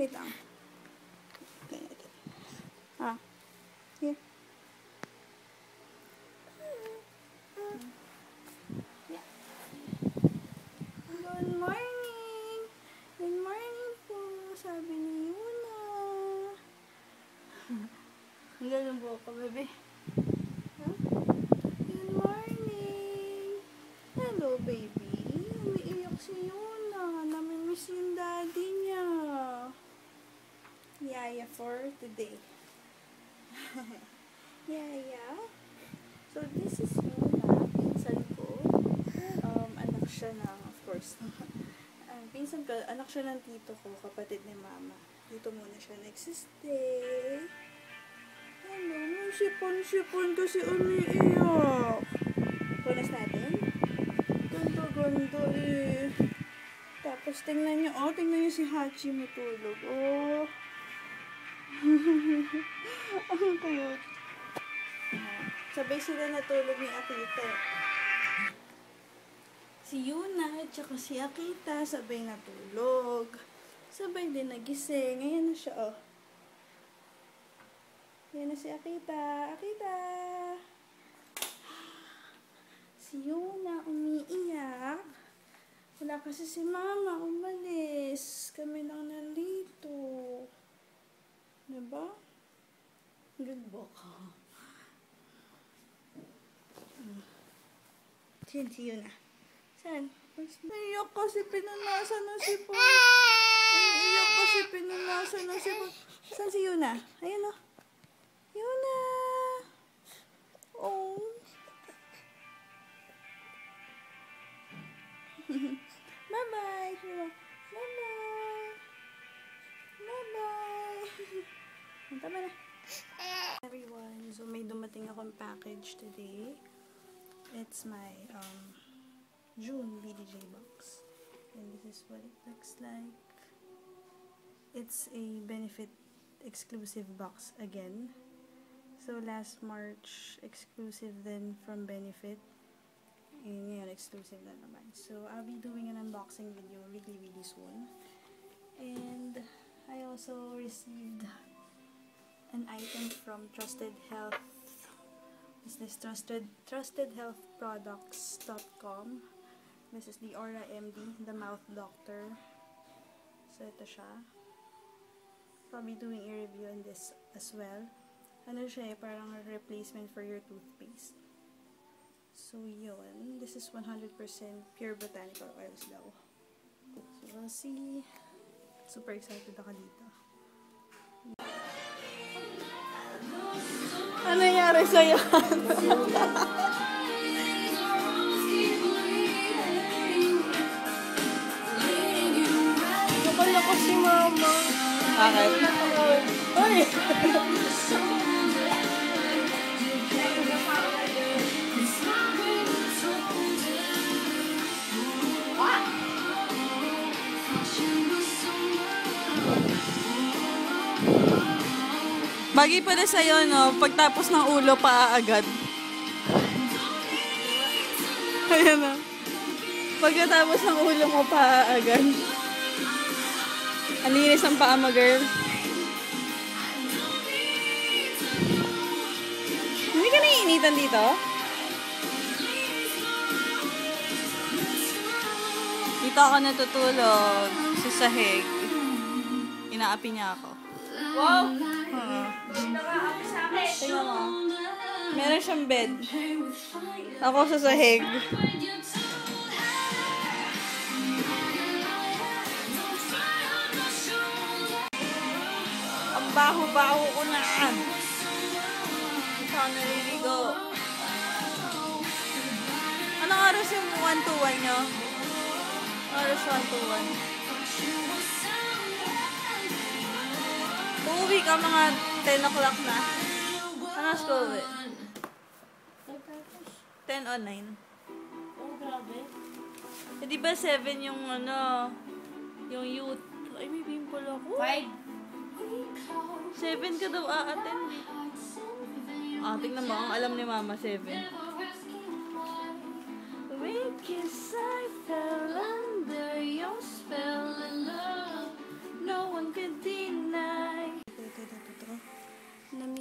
Wait lang. Ah. Here. Good morning! Good morning po, sabi ni Yuna. Ang ganun po ako, bebe. Huh? Good morning! Hello, baby. Umiiyak si Yuna. Namimiss yung daddy niya. Yaya for today. Yaya. So, this is Yuna. Pinsan ko. Anak siya ng, of course. Pinsan ko, anak siya ng tito ko, kapatid ni mama. Dito muna siya nagsistay. Hello, may sipon-sipon kasi umiiyak. Punas natin. Ganda-ganda eh. Tapos tingnan niyo si Hachi matulog. Oh. Ang cute. Sabay sila natulog ni Akita. Si Yuna at saka si Akita sabay natulog. Sabay din nagising. Ayan na siya, oh. Ayan na si Akita. Akita! Si Yuna umiiyak. Wala kasi si mama umalis. Kami lang nandito. Diba? Good book. Saan si Yuna? Saan? Iiyak kasi pinunasan ng sipon. Iiyak kasi pinunasan ng sipon. Saan si Yuna? Ayan, oh. Yuna! Oh. Bye-bye. Bye-bye. Bye-bye. Tama na. Everyone, so may dumating akong package today. It's my June BDJ box. And this is what it looks like. It's a Benefit exclusive box again. So last March, exclusive then from Benefit. And ngayon, exclusive na naman. So I'll be doing an unboxing video really soon. And I also received an item from Trusted Health. This is trustedhealthproducts.com. This is the Aura MD, the mouth doctor. So ito siya. I'll be doing a review on this as well. Ano siya eh, parang a replacement for your toothpaste. So yun, this is 100% pure botanical oils daw. So we'll see. Super excited ako dito. Ano nangyari sa'yo? Nakalako si mama. Bakit? Ay! Bagay pala sa'yo, no? Pagtapos ng ulo, paa agad. Ayan na. Pagkatapos ng ulo mo, paa agad. Ang linis ang paa mo, girl. Hindi ka naiinitan dito? Dito ako natutulog sa sahig. Inaapi niya ako. Wow! Tingnan mo. Meron siyang bed. Ako sa sahig. Ang baho-baho ko na. Hindi ako naliligo. Anong oras yung 1 to 1 nyo? Oras 1 to 1. Uuwi ka mga 10 o'clock na. Ano ka uwi? 10 o 9? Oh, grabe. Eh, di ba 7 yung ano, yung youth? Ay, may pimple ako. 7 ka daw a-attend. Tingnan mo, ang alam ni mama, 7. Weak kiss, I fell under your spell and love. No one could deal.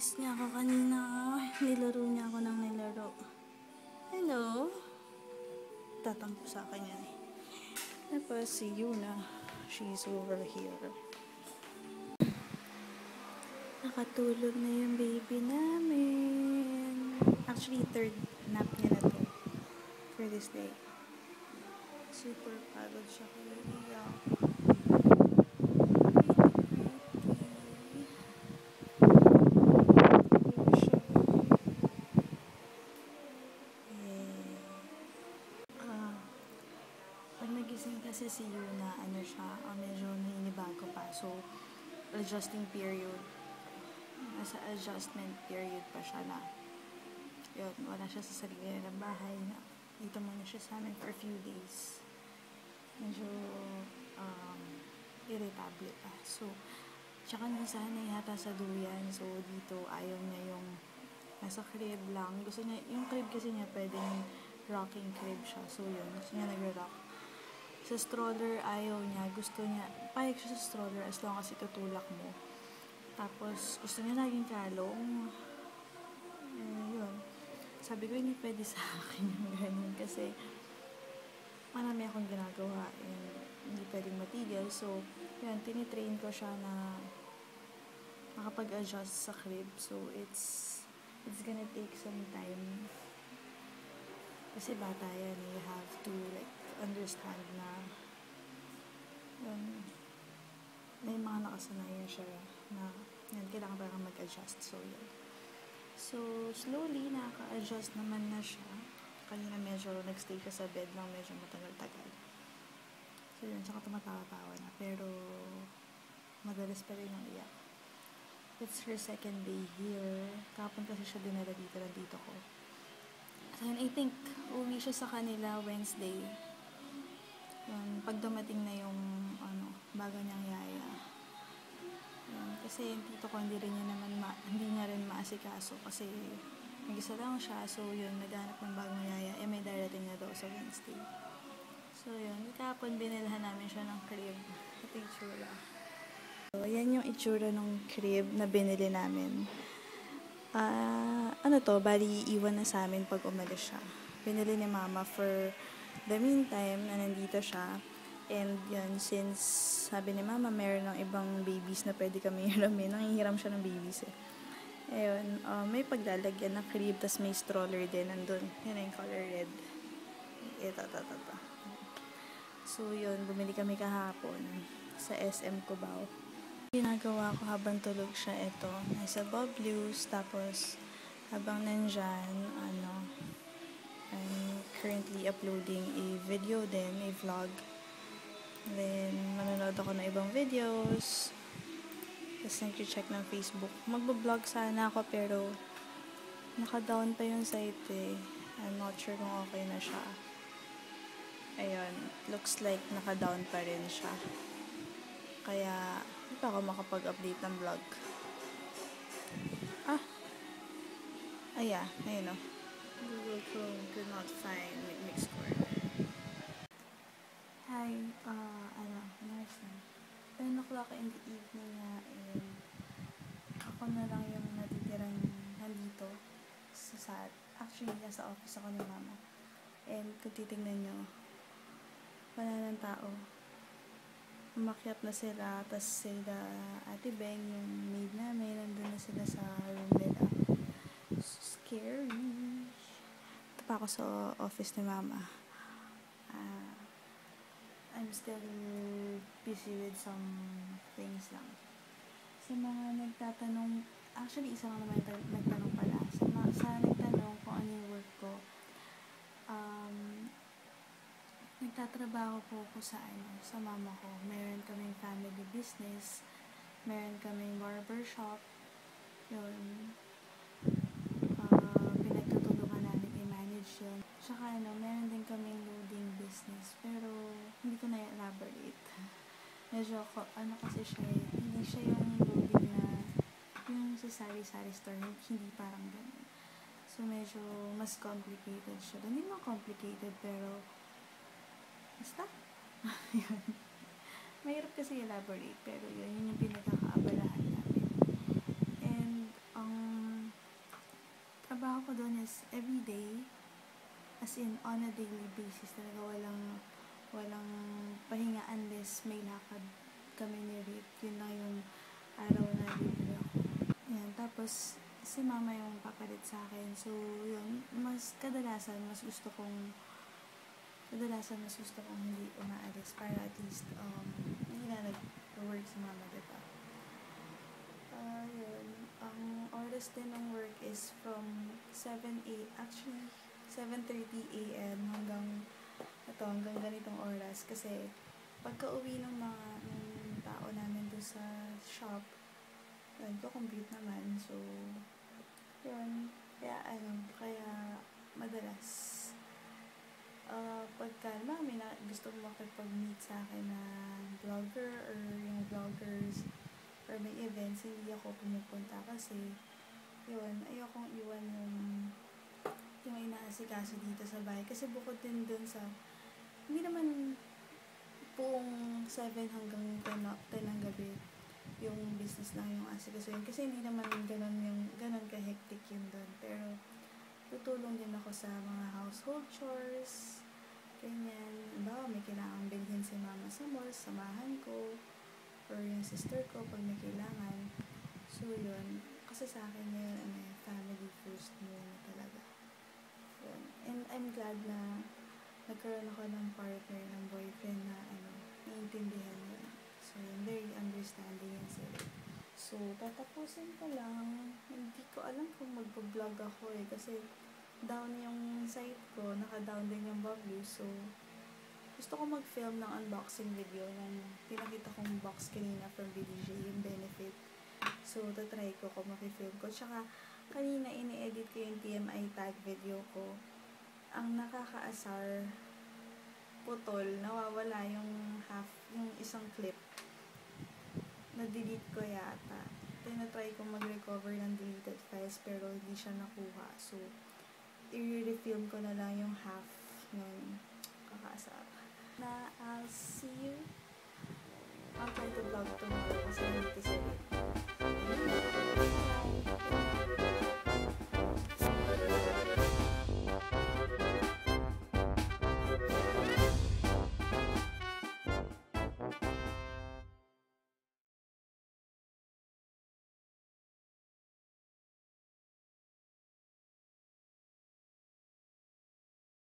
Namiss niya ako kanina. Nilaro niya ako ng nilaro. Hello? Tatampo sa akin yan eh. Tapos si Yuna, she's over here. Nakatulog na yung baby namin. Actually, third nap niya na to for this day. Super pagod siya kaya iyak. Pag nagising kasi si Yuna, ano siya, medyo naninibago pa. So, adjusting period. Nasa adjustment period pa siya na yun, wala siya sa sarili ng bahay na dito muna siya sa amin for a few days. Medyo irritable pa. So, tsaka nasanay yata sa duyan. So, dito ayaw niya yung nasa crib lang. Gusto niya, yung crib kasi niya pwedeng rocking crib siya. So, yun, gusto niya nag-rock. Sa stroller, ayaw niya. Gusto niya, payag siya sa stroller as long as itutulak mo. Tapos, gusto niya laging kalong. Yun. Sabi ko, hindi pwede sa akin yung ganun. Kasi, marami akong ginagawa. Hindi pwedeng matigil. So, yun, tinitrain ko siya na makapag-adjust sa crib. So, it's gonna take some time. Kasi bata yan. You have to, like, understand na yun, may mga nakasanayan siya na yan, kailangan parang mag-adjust. So, yun. So, slowly, nakaka-adjust naman na siya. Kanina medyo nag-stay siya sa bed lang medyo matagal-tagal. So, yun, tsaka tumatawa-tawa na. Pero, madalas pa rin yung iyak. It's her second day here. Kapon kasi siya dinala dito ng tito ko. So, I think, uwi siya sa kanila Wednesday. Yun, pag dumating na yung, bago niyang yaya. Yun, kasi yung tito ko, hindi niya rin maasikaso. Kasi, mag-isa lang siya. So, yun, naghanap ng bagong yaya. May darating na daw sa Wednesday. So, yun, kahapon binilhan namin siya ng crib. Ito yung itsura. So, yan yung itsura ng crib na binili namin. Bali, iwan na sa amin pag umalis siya. Binili ni Mama for the meantime na nandito siya. And yun, since sabi ni Mama, meron ng ibang babies na pwede kami hiramin. Nangihiram siya ng babies eh. Ayun, may paglalagyan na crib, tas may stroller din nandun. Yan yung color red. Ito. So yun, bumili kami kahapon sa SM Cubao. Ginagawa ko habang tulog siya ito. Nasa Bob Blues, tapos habang nandyan, I'm currently uploading a video din, a vlog. Then, manonood ako ng ibang videos. Tapos nag-check ng Facebook. Magbablog sana ako pero naka-down pa yung site eh. I'm not sure kung okay na siya. Ayun, looks like naka-down pa rin siya. Kaya, hindi pa ako makapag-update ng vlog. Ayun o. Google Chrome could not find Mixcore. Hi, next time. 10 o'clock in the evening na, and ako na lang yung natitirang nandito actually, nasa office ako ni Mama. And kung titignan nyo, wala ng tao. Umakyat na sila, tas sila Ate Beng, yung maid namin, nandun na sila sa room nila. Scary. Ito pa ako sa office ni Mama. I'm still busy with some things lang. Sa mga nagtatanong, actually isa lang naman nagtanong pala. Sa nagtanong kung ano yung work ko, nagtatrabaho po ako sa mama ko. Meron kaming family business, meron kaming barbershop, yun. Pinagtutulungan namin i-manage yun. Tsaka meron din kaming loading business, pero hindi ko na elaborate. Medyo kasi siya hindi siya yung loading na yung sa sari-sari store, hindi parang ganun. So, medyo mas complicated siya. Hindi naman complicated, pero basta. Yun. Mahirap kasi elaborate, pero yun yung pinagkakaabalahan namin. And, trabaho ko doon is everyday, as in on a daily basis talaga, walang pahinga unless may lakad kami ni Rick. Yun lang yung araw na libre ako. Ayan, tapos si mama yung papalit sa akin. So, yun, kadalasan mas gusto kong hindi umaalis para at least, hindi na nag-work si mama, diba? Yun, ang oras din ng work is from 7:30 a.m. hanggang ganitong oras. Kasi, pagka uwi ng tao namin doon sa shop, yun, compute naman. So, yun, kaya madalas, pagka may gusto makipag-meet sa akin na vlogger or yung vloggers or may events, hindi ako pumupunta kasi, yun, ayokong iwan yung inaasikaso dito sa bahay. Kasi bukod din dun sa, hindi naman buong 7 hanggang 10 ng gabi yung business lang yung asikasuhin. Kasi hindi naman ganon ka-hectic yun doon. Pero, tutulong din ako sa mga household chores, ganyan. May kailangang bilhin si mama sa mall, samahan ko, or yung sister ko pag may kailangan. So, yun. Kasi sa akin yun, family first muna talaga. Yun. And I'm glad na nagkaroon ako ng partner, ng boyfriend na, naiintindihan yun. So, very understanding yun sila. So, tatapusin ko lang. Hindi ko alam kung mag-vlog ako kasi down yung site ko, naka-down din yung Bubble. So, gusto ko mag-film ng unboxing video ng pinakita kong box kanina from BDJ, yung Benefit. So, tatry ko kung makifilm ko. Tsaka, kanina ini-edit ko yung TMI tag video ko. Ang nakakaasar, putol, nawawala yung isang clip. Na-delete ko yata. Tinatry ko mag-recover ng deleted files pero hindi siya nakuha. So, i-refilm ko na lang yung half nun. Kakaasar. I'll see you. I'll try to vlog tomorrow kasi nag-tisip.